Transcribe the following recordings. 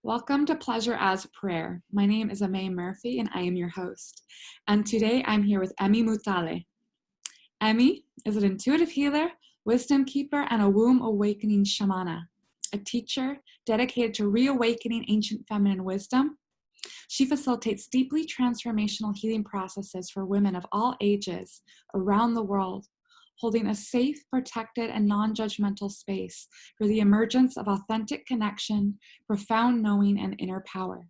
Welcome to Pleasure as Prayer. My name is Aimee Murphy and I am your host. And today I'm here with Aimee Mutale. Aimee is an intuitive healer, wisdom keeper, and a womb awakening shamana, a teacher dedicated to reawakening ancient feminine wisdom. She facilitates deeply transformational healing processes for women of all ages around the world, holding a safe, protected, and non-judgmental space for the emergence of authentic connection, profound knowing, and inner power.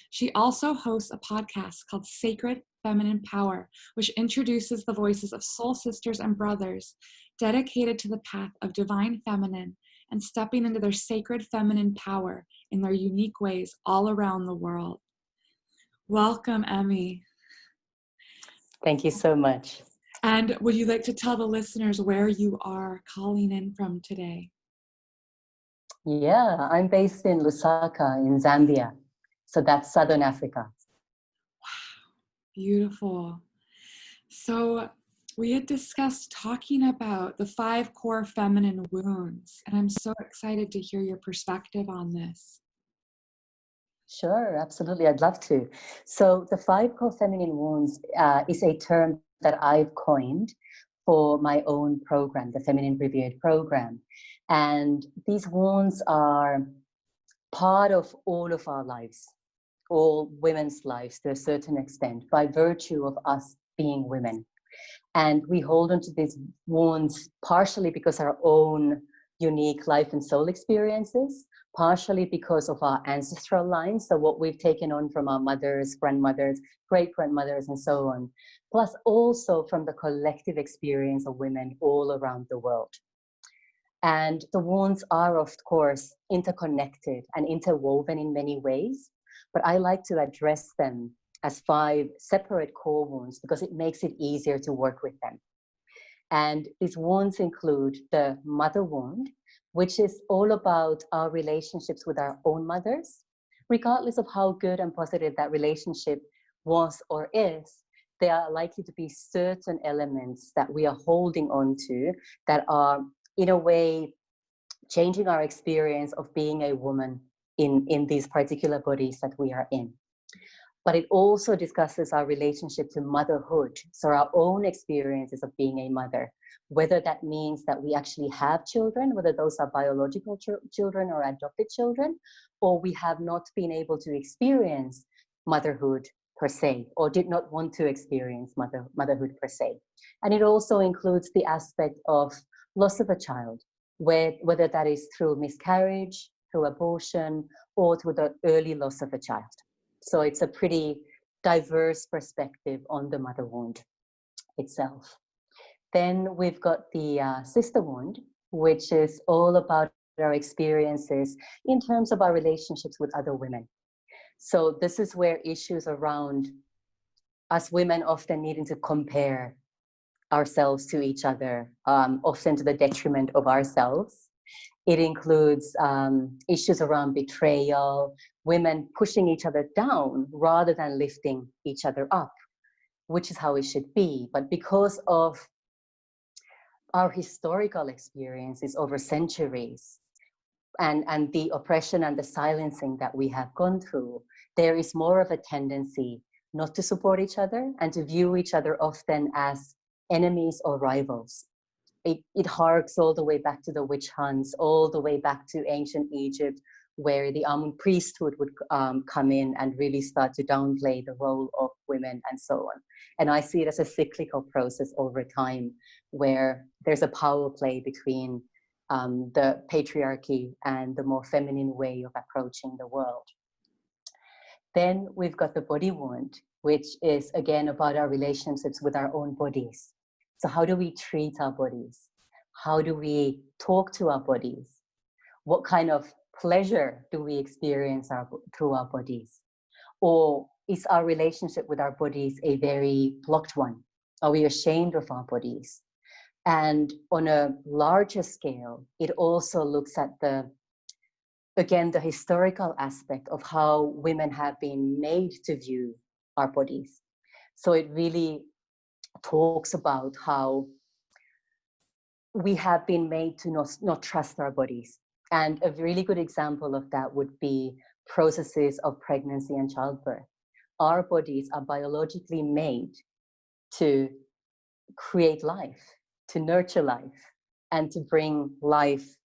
She also hosts a podcast called Sacred Feminine Power, which introduces the voices of soul sisters and brothers dedicated to the path of divine feminine and stepping into their sacred feminine power in their unique ways all around the world. Welcome, Aimee. Thank you so much. And would you like to tell the listeners where you are calling in from today? Yeah, I'm based in Lusaka in Zambia. So that's Southern Africa. Wow, beautiful. So we had discussed talking about the 5 core feminine wounds, and I'm so excited to hear your perspective on this. Sure, absolutely. I'd love to. So the 5 core feminine wounds is a term that I've coined for my own program, the Feminine Revered program. And these wounds are part of all of our lives, all women's lives to a certain extent, by virtue of us being women. And we hold on to these wounds partially because our own unique life and soul experiences, partially because of our ancestral lines, so what we've taken on from our mothers, grandmothers, great-grandmothers, and so on, plus also from the collective experience of women all around the world. And the wounds are, of course, interconnected and interwoven in many ways, but I like to address them as 5 separate core wounds because it makes it easier to work with them. And these wounds include the mother wound, which is all about our relationships with our own mothers. Regardless of how good and positive that relationship was or is, there are likely to be certain elements that we are holding on to that are, in a way, changing our experience of being a woman in these particular bodies that we are in. But it also discusses our relationship to motherhood, so our own experiences of being a mother, whether that means that we actually have children, whether those are biological children or adopted children, or we have not been able to experience motherhood per se, or did not want to experience motherhood per se. And it also includes the aspect of loss of a child, whether that is through miscarriage, through abortion, or through the early loss of a child. So it's a pretty diverse perspective on the mother wound itself. Then we've got the sister wound, which is all about our experiences in terms of our relationships with other women. So this is where issues around us women often needing to compare ourselves to each other, often to the detriment of ourselves. It includes issues around betrayal, women pushing each other down rather than lifting each other up, which is how it should be. But because of our historical experiences over centuries and the oppression and the silencing that we have gone through, there is more of a tendency not to support each other and to view each other often as enemies or rivals. It harks all the way back to the witch hunts, all the way back to ancient Egypt, where the Amun priesthood would come in and really start to downplay the role of women and so on. And I see it as a cyclical process over time, where there's a power play between the patriarchy and the more feminine way of approaching the world. Then we've got the body wound, which is again about our relationships with our own bodies. So how do we treat our bodies? How do we talk to our bodies? What kind of pleasure do we experience through our bodies? Or is our relationship with our bodies a very blocked one? Are we ashamed of our bodies? And on a larger scale, it also looks at the historical aspect of how women have been made to view our bodies. So it really talks about how we have been made to not trust our bodies. And a really good example of that would be processes of pregnancy and childbirth. Our bodies are biologically made to create life, to nurture life, and to bring life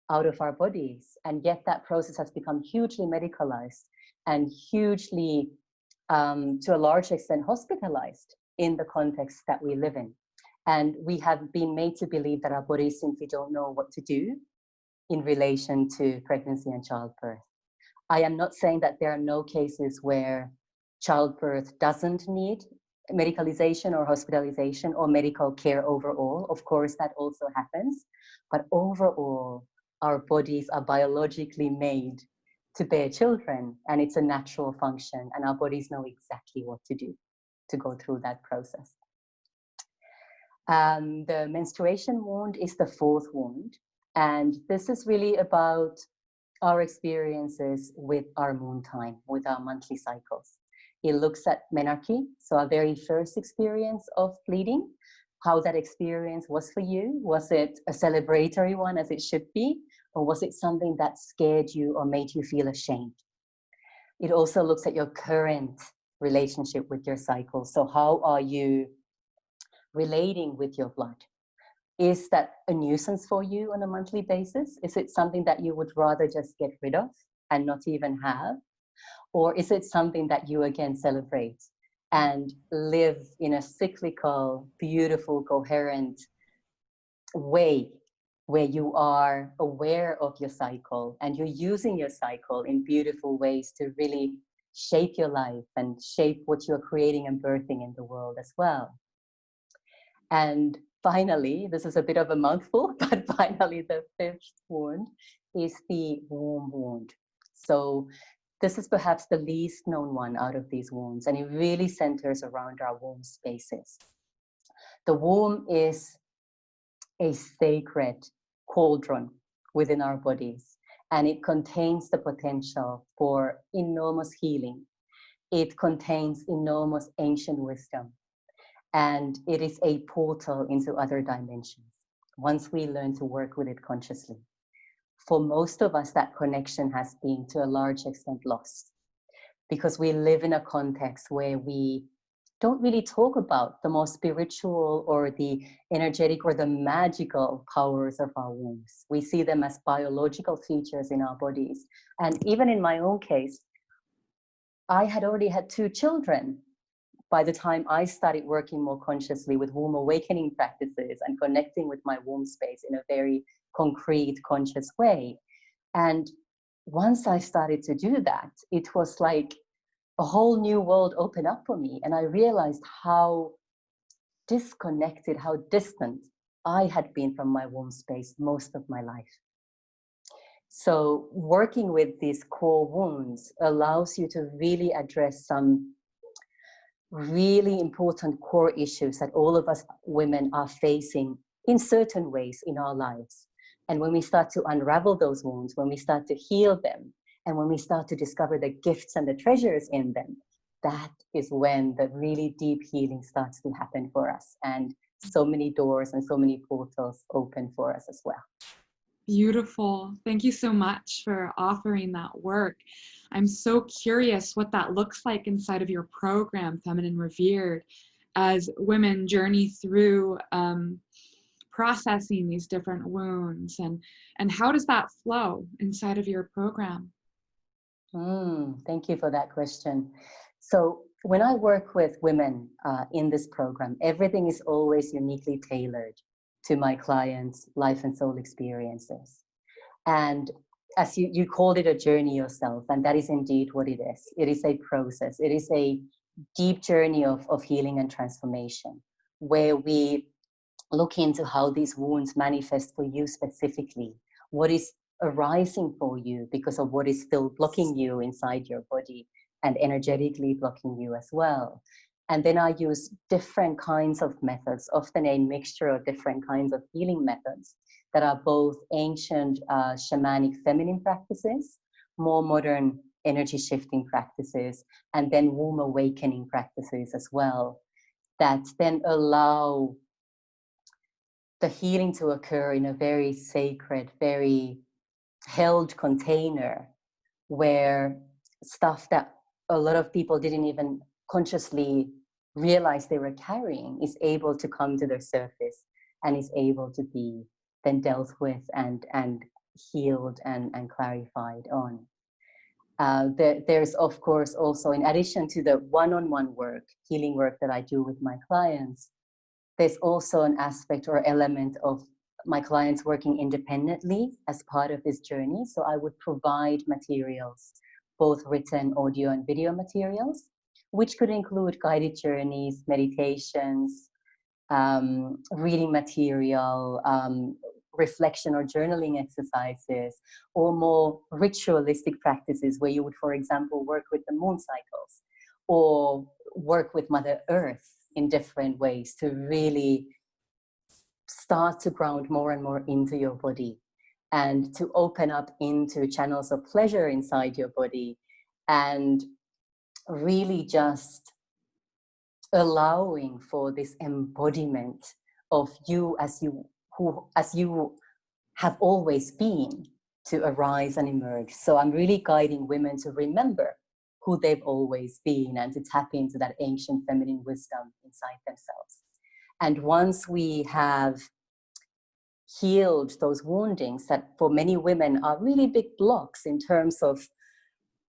out of our bodies. And yet that process has become hugely medicalized and hugely, to a large extent, hospitalized in the context that we live in. And we have been made to believe that our bodies simply don't know what to do in relation to pregnancy and childbirth. I am not saying that there are no cases where childbirth doesn't need medicalization or hospitalization or medical care overall. Of course, that also happens. But overall, our bodies are biologically made to bear children, and it's a natural function, and our bodies know exactly what to do to go through that process. The menstruation wound is the fourth wound, and this is really about our experiences with our moon time, with our monthly cycles. It looks at menarche, so our very first experience of bleeding, how that experience was for you. Was it a celebratory one, as it should be, or was it something that scared you or made you feel ashamed? It also looks at your current relationship with your cycle. So how are you relating with your blood? Is that a nuisance for you on a monthly basis? Is it something that you would rather just get rid of and not even have? Or is it something that you again celebrate and live in a cyclical, beautiful, coherent way where you are aware of your cycle and you're using your cycle in beautiful ways to really shape your life and shape what you're creating and birthing in the world as well? And finally, this is a bit of a mouthful, but finally the fifth wound is the womb wound. So this is perhaps the least known one out of these wounds, and it really centers around our womb spaces. The womb is a sacred cauldron within our bodies, and it contains the potential for enormous healing. It contains enormous ancient wisdom, and it is a portal into other dimensions once we learn to work with it consciously. For most of us, that connection has been to a large extent lost because we live in a context where we don't really talk about the more spiritual or the energetic or the magical powers of our wombs. We see them as biological features in our bodies. And even in my own case, I had already had 2 children by the time I started working more consciously with womb awakening practices and connecting with my womb space in a very concrete, conscious way. And once I started to do that, it was like a whole new world opened up for me. And I realized how disconnected, how distant I had been from my womb space most of my life. So working with these core wounds allows you to really address some really important core issues that all of us women are facing in certain ways in our lives. And when we start to unravel those wounds, when we start to heal them, and when we start to discover the gifts and the treasures in them, that is when the really deep healing starts to happen for us. And so many doors and so many portals open for us as well. Beautiful. Thank you so much for offering that work. I'm so curious what that looks like inside of your program, Feminine Revered, as women journey through processing these different wounds, and how does that flow inside of your program? Thank you for that question. So when I work with women in this program, everything is always uniquely tailored to my clients' life and soul experiences. And as you called it a journey yourself, and that is indeed what it is. It is a process. It is a deep journey of healing and transformation, where we look into how these wounds manifest for you specifically, what is arising for you because of what is still blocking you inside your body and energetically blocking you as well. And then I use different kinds of methods, often a mixture of different kinds of healing methods that are both ancient shamanic feminine practices, more modern energy shifting practices, and then womb awakening practices as well, that then allow the healing to occur in a very sacred, very held container where stuff that a lot of people didn't even consciously realize they were carrying is able to come to the surface and is able to be then dealt with and healed and clarified on. There's, of course, also, in addition to the one-on-one work, healing work that I do with my clients, there's also an aspect or element of my clients working independently as part of this journey. So I would provide materials, both written, audio, and video materials, which could include guided journeys, meditations, reading material, reflection or journaling exercises, or more ritualistic practices where you would, for example, work with the moon cycles or work with Mother Earth in different ways to really start to ground more and more into your body and to open up into channels of pleasure inside your body and really just allowing for this embodiment of you as you have always been to arise and emerge. So I'm really guiding women to remember who they've always been and to tap into that ancient feminine wisdom inside themselves. And once we have healed those woundings that for many women are really big blocks in terms of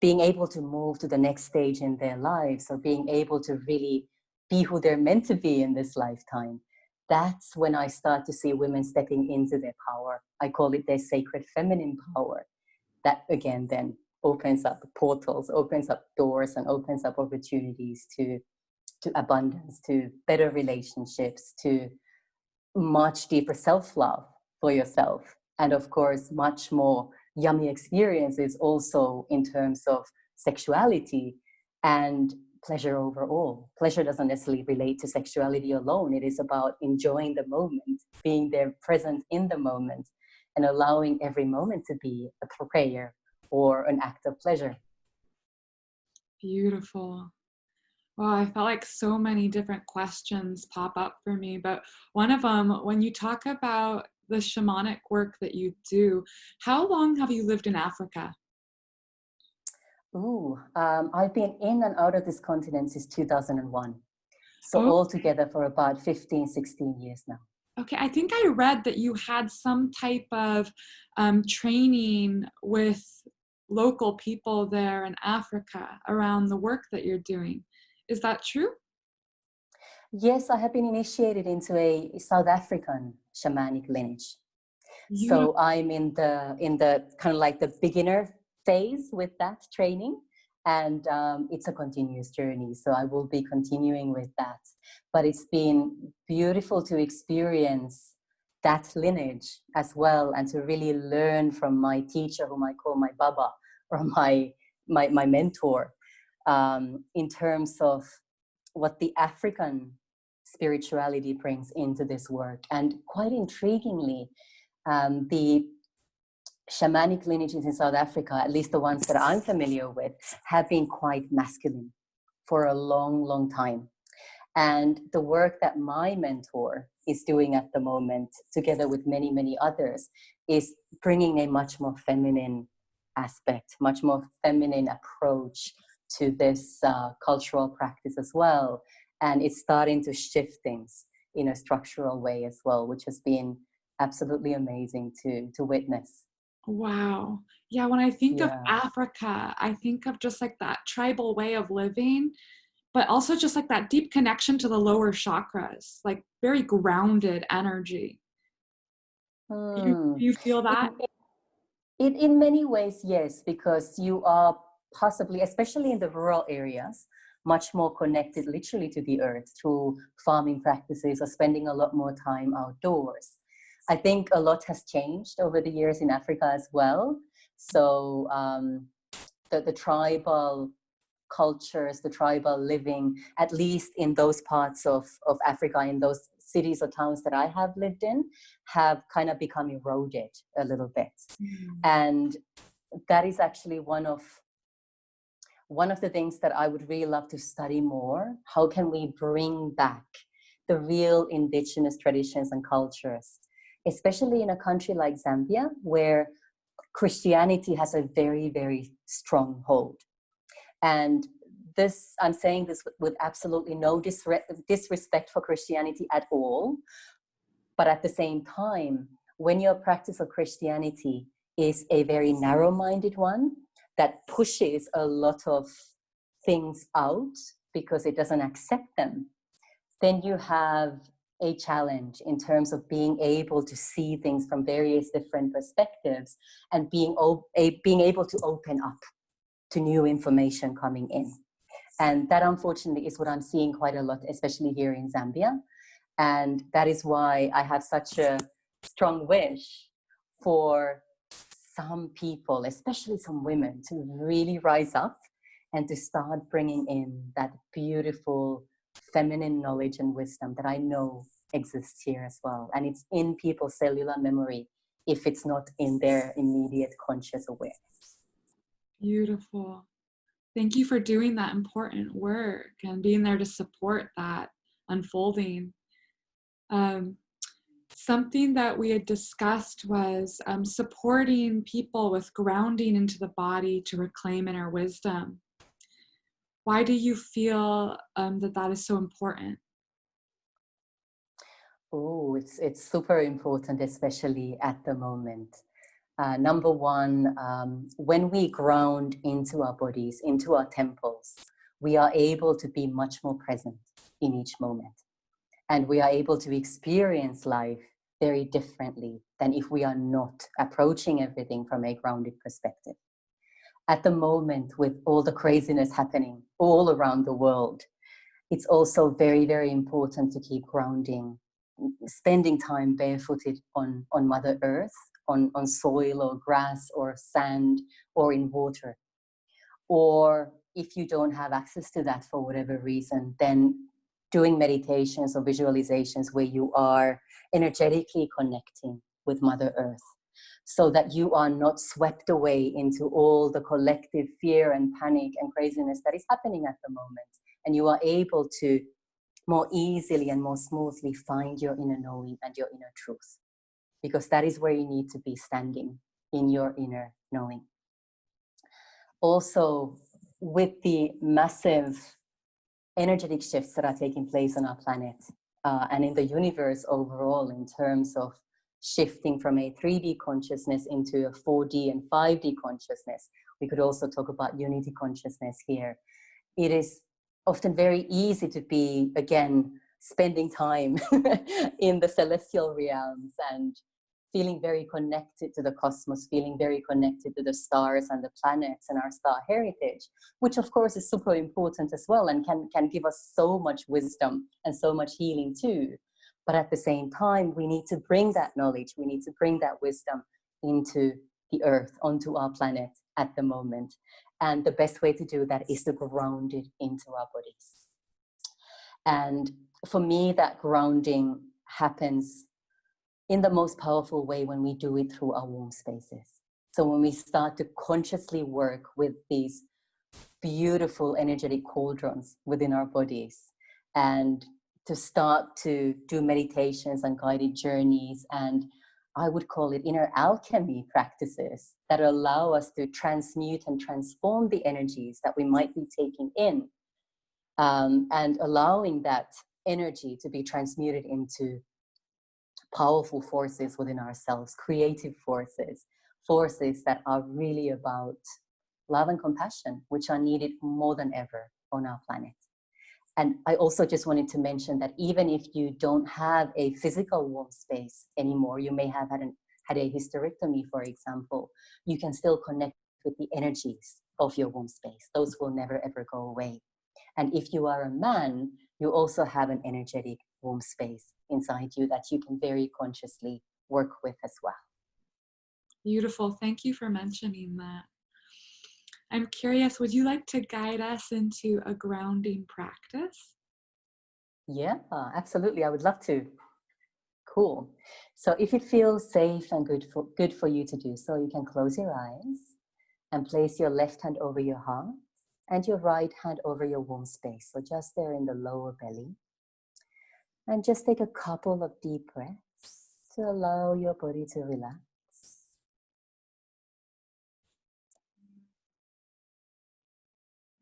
being able to move to the next stage in their lives or being able to really be who they're meant to be in this lifetime, that's when I start to see women stepping into their power. I call it their sacred feminine power. That again then opens up portals, opens up doors, and opens up opportunities to abundance, to better relationships, to much deeper self-love for yourself. And of course, much more yummy experiences also in terms of sexuality and pleasure overall. Pleasure doesn't necessarily relate to sexuality alone. It is about enjoying the moment, being there present in the moment, and allowing every moment to be a prayer or an act of pleasure. Beautiful. Well, I felt like so many different questions pop up for me, but one of them, when you talk about the shamanic work that you do, how long have you lived in Africa? I've been in and out of this continent since 2001. So Oh, altogether for about 15, 16 years now. okay. I think I read that you had some type of training with local people there in Africa around the work that you're doing. Is that true? Yes, I have been initiated into a South African shamanic lineage. Beautiful. So I'm in the kind of like the beginner phase with that training, and it's a continuous journey. So I will be continuing with that. But it's been beautiful to experience that lineage as well, and to really learn from my teacher, whom I call my Baba, or my mentor, in terms of what the African spirituality brings into this work. And quite intriguingly, the shamanic lineages in South Africa, at least the ones that I'm familiar with, have been quite masculine for a long, long time. And the work that my mentor is doing at the moment, together with many, many others, is bringing a much more feminine aspect, much more feminine approach to this cultural practice as well. And it's starting to shift things in a structural way as well, which has been absolutely amazing to witness. Wow. Yeah, when I think of Yeah. Africa, I think of just like that tribal way of living, but also just like that deep connection to the lower chakras, like very grounded energy. Hmm. You feel that? In many ways, yes, because you are possibly, especially in the rural areas, much more connected literally to the earth through farming practices or spending a lot more time outdoors. I think a lot has changed over the years in Africa as well. So the tribal cultures, the tribal living, at least in those parts of Africa, in those cities or towns that I have lived in, have kind of become eroded a little bit. Mm. And that is actually one of the things that I would really love to study more. How can we bring back the real indigenous traditions and cultures, especially in a country like Zambia, where Christianity has a very, very strong hold. And this, I'm saying this with absolutely no disrespect for Christianity at all. But at the same time, when your practice of Christianity is a very narrow-minded one that pushes a lot of things out because it doesn't accept them, then you have a challenge in terms of being able to see things from various different perspectives and being able to open up to new information coming in. And that, unfortunately, is what I'm seeing quite a lot, especially here in Zambia. And that is why I have such a strong wish for some people, especially some women, to really rise up and to start bringing in that beautiful feminine knowledge and wisdom that I know exists here as well. And it's in people's cellular memory if it's not in their immediate conscious awareness. Beautiful. Thank you for doing that important work and being there to support that unfolding. Something that we had discussed was supporting people with grounding into the body to reclaim inner wisdom. Why do you feel that is so important? Oh, it's super important, especially at the moment. Number one, when we ground into our bodies, into our temples, we are able to be much more present in each moment. And we are able to experience life very differently than if we are not approaching everything from a grounded perspective. At the moment, with all the craziness happening all around the world, it's also very, very important to keep grounding, spending time barefooted on Mother Earth, on soil or grass or sand or in water. Or if you don't have access to that for whatever reason, then doing meditations or visualizations where you are energetically connecting with Mother Earth so that you are not swept away into all the collective fear and panic and craziness that is happening at the moment. And you are able to more easily and more smoothly find your inner knowing and your inner truth, because that is where you need to be standing, in your inner knowing. Also, with the massive energetic shifts that are taking place on our planet and in the universe overall, in terms of shifting from a 3D consciousness into a 4D and 5D consciousness, we could also talk about unity consciousness here. It is often very easy to be, again, spending time in the celestial realms and feeling very connected to the cosmos, feeling very connected to the stars and the planets and our star heritage, which of course is super important as well and can give us so much wisdom and so much healing too. But at the same time, we need to bring that knowledge, we need to bring that wisdom into the earth, onto our planet at the moment. And the best way to do that is to ground it into our bodies. And for me, that grounding happens in the most powerful way when we do it through our womb spaces. So when we start to consciously work with these beautiful energetic cauldrons within our bodies, and to start to do meditations and guided journeys, and I would call it inner alchemy practices that allow us to transmute and transform the energies that we might be taking in, and allowing that energy to be transmuted into powerful forces within ourselves, creative forces, forces that are really about love and compassion, which are needed more than ever on our planet. And I also just wanted to mention that even if you don't have a physical womb space anymore, you may have had a hysterectomy, for example, you can still connect with the energies of your womb space. Those will never ever go away. And if you are a man, you also have an energetic womb space inside you that you can very consciously work with as well. Beautiful. Thank you for mentioning that. I'm curious, would you like to guide us into a grounding practice? Yeah, absolutely. I would love to. Cool. So if it feels safe and good for you to do so, you can close your eyes and place your left hand over your heart and your right hand over your womb space. So just there in the lower belly. And just take a couple of deep breaths to allow your body to relax.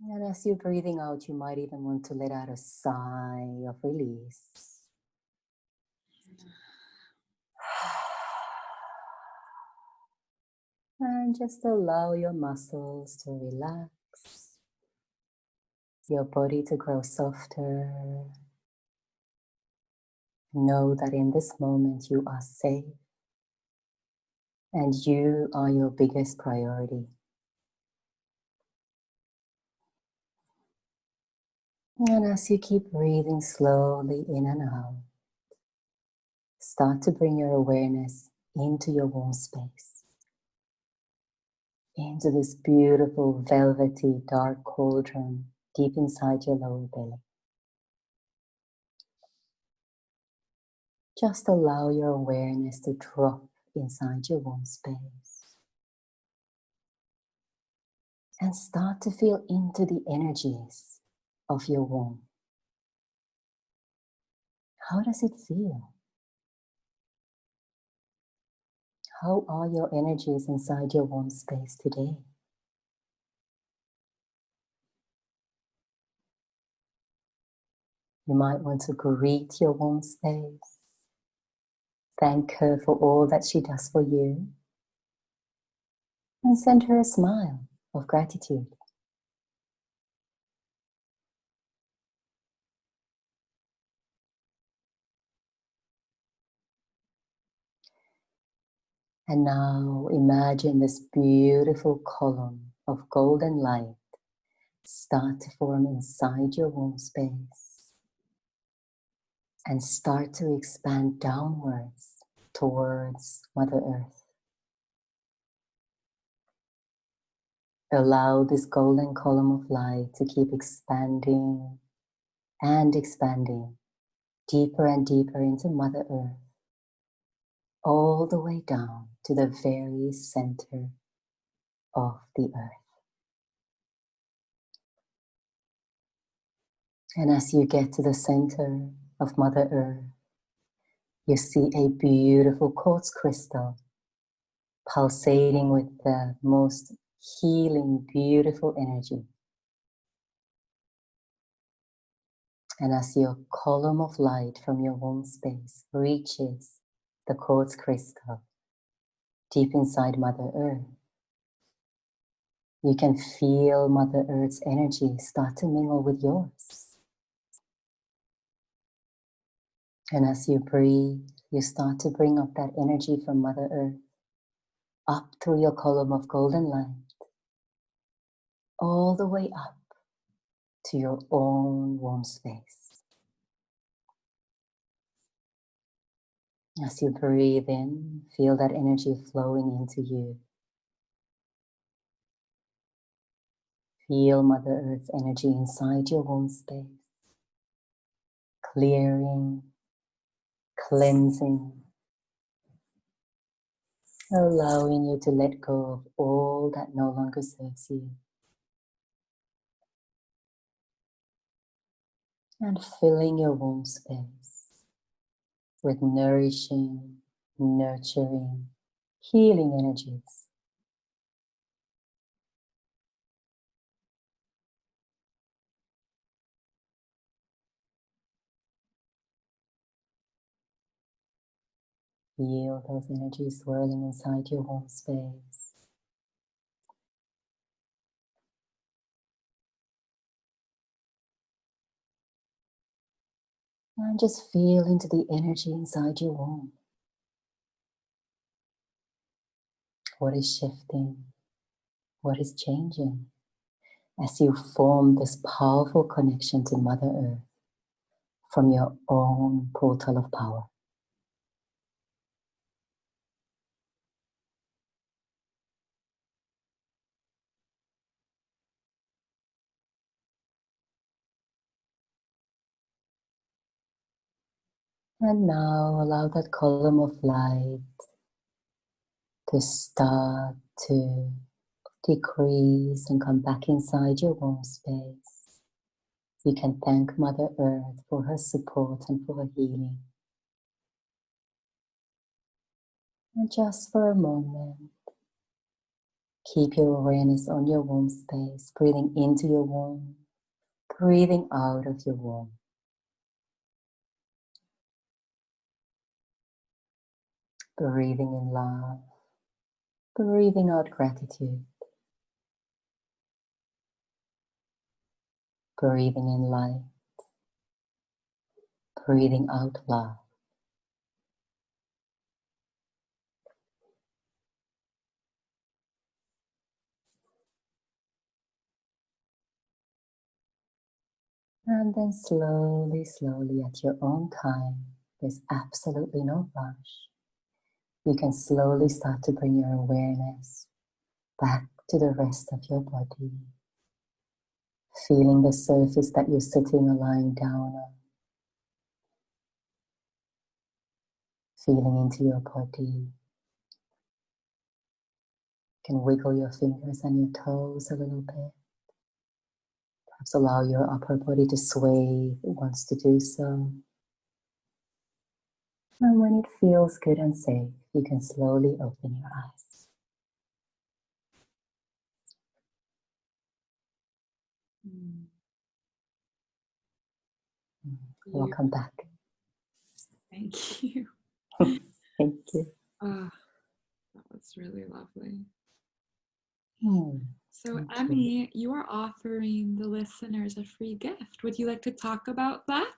And as you're breathing out, you might even want to let out a sigh of release. And just allow your muscles to relax, your body to grow softer. Know that in this moment you are safe and you are your biggest priority. And as you keep breathing slowly in and out, start to bring your awareness into your womb space, into this beautiful, velvety, dark cauldron deep inside your lower belly. Just allow your awareness to drop inside your womb space and start to feel into the energies of your womb. How does it feel? How are your energies inside your womb space today? You might want to greet your womb space. Thank her for all that she does for you. And send her a smile of gratitude. And now imagine this beautiful column of golden light start to form inside your womb space and start to expand downwards towards Mother Earth. Allow this golden column of light to keep expanding and expanding deeper and deeper into Mother Earth, all the way down to the very center of the earth. And as you get to the center of Mother Earth, you see a beautiful quartz crystal pulsating with the most healing, beautiful energy. And as your column of light from your womb space reaches the quartz crystal deep inside Mother Earth, you can feel Mother Earth's energy start to mingle with yours. And as you breathe, you start to bring up that energy from Mother Earth up through your column of golden light, all the way up to your own womb space. As you breathe in, feel that energy flowing into you. Feel Mother Earth's energy inside your womb space, clearing, cleansing, allowing you to let go of all that no longer serves you. And filling your womb space with nourishing, nurturing, healing energies. Feel those energies swirling inside your womb space. And just feel into the energy inside your womb. What is shifting? What is changing? As you form this powerful connection to Mother Earth from your own portal of power. And now allow that column of light to start to decrease and come back inside your womb space. You can thank Mother Earth for her support and for her healing. And just for a moment, Keep your awareness on your womb space, breathing into your womb, breathing out of your womb. Breathing in love, breathing out gratitude, breathing in light, breathing out love. And then slowly, slowly at your own time, there's absolutely no rush. You can slowly start to bring your awareness back to the rest of your body, feeling the surface that you're sitting or lying down on, feeling into your body. You can wiggle your fingers and your toes a little bit. Perhaps allow your upper body to sway if it wants to do so. And when it feels good and safe, you can slowly open your eyes. Welcome back. Thank you. Thank you. Oh, that was really lovely. So, Thank Aimee, you are offering the listeners a free gift. Would you like to talk about that?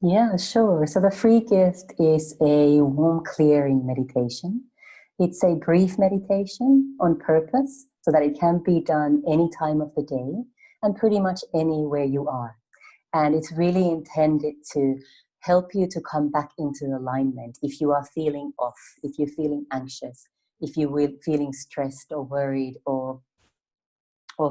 Yeah, sure. So the free gift is a womb clearing meditation. It's a brief meditation on purpose so that it can be done any time of the day and pretty much anywhere you are. And it's really intended to help you to come back into alignment if you are feeling off, if you're feeling anxious, if you're feeling stressed or worried or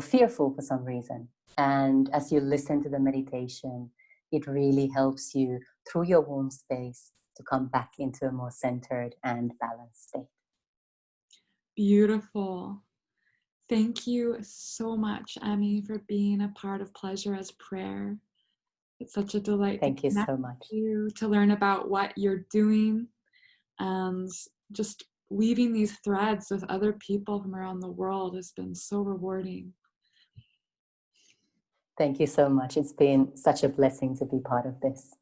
fearful for some reason. And as you listen to the meditation, it really helps you through your womb space to come back into a more centered and balanced state. Beautiful. Thank you so much, Aimee, for being a part of Pleasure as Prayer. It's such a delight to Thank you connect so with much. you, to learn about what you're doing, and just weaving these threads with other people from around the world has been so rewarding. Thank you so much. It's been such a blessing to be part of this.